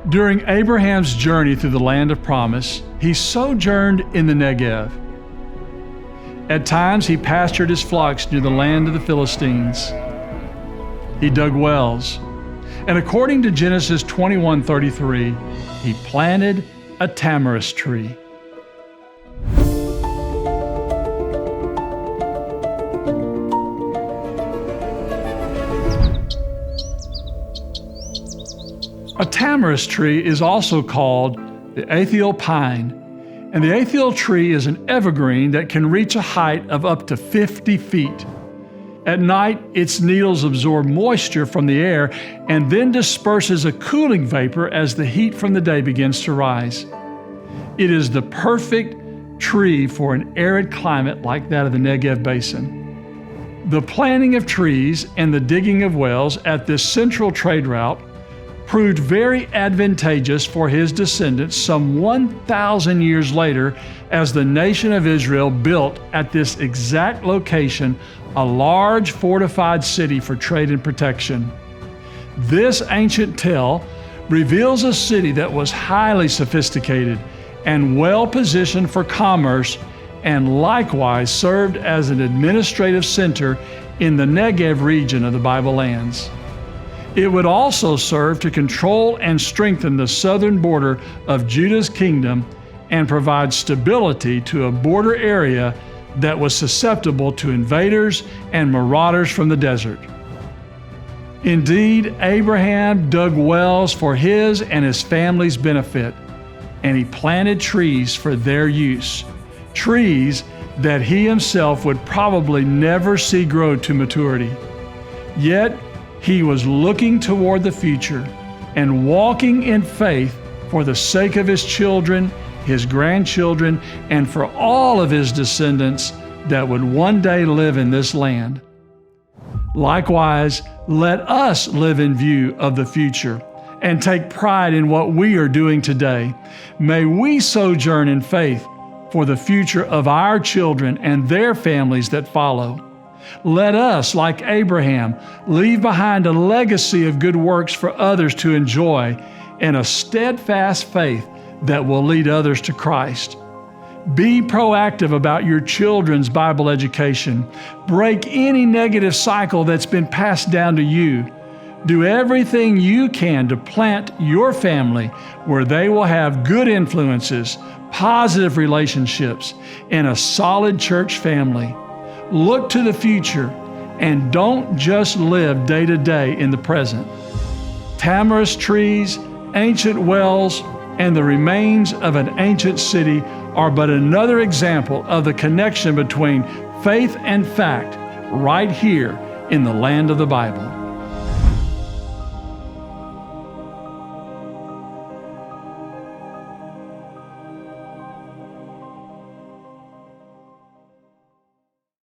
During Abraham's journey through the land of promise, he sojourned in the Negev. At times, he pastured his flocks near the land of the Philistines. He dug wells, and according to Genesis 21:33, he planted a tamarisk tree. A tamarisk tree is also called the Aethial pine, and the Aethial tree is an evergreen that can reach a height of up to 50 feet. At night, its needles absorb moisture from the air and then disperses a cooling vapor as the heat from the day begins to rise. It is the perfect tree for an arid climate like that of the Negev Basin. The planting of trees and the digging of wells at this central trade route proved very advantageous for his descendants some 1,000 years later as the nation of Israel built at this exact location a large fortified city for trade and protection. This ancient tale reveals a city that was highly sophisticated and well positioned for commerce, and likewise served as an administrative center in the Negev region of the Bible lands. It would also serve to control and strengthen the southern border of Judah's kingdom and provide stability to a border area that was susceptible to invaders and marauders from the desert. Indeed, Abraham dug wells for his and his family's benefit, and he planted trees for their use, trees that he himself would probably never see grow to maturity. Yet, he was looking toward the future and walking in faith for the sake of his children, his grandchildren, and for all of his descendants that would one day live in this land. Likewise, let us live in view of the future and take pride in what we are doing today. May we sojourn in faith for the future of our children and their families that follow. Let us, like Abraham, leave behind a legacy of good works for others to enjoy and a steadfast faith that will lead others to Christ. Be proactive about your children's Bible education. Break any negative cycle that's been passed down to you. Do everything you can to plant your family where they will have good influences, positive relationships, and a solid church family. Look to the future and don't just live day to day in the present. Tamarisk trees, ancient wells, and the remains of an ancient city are but another example of the connection between faith and fact right here in the land of the Bible.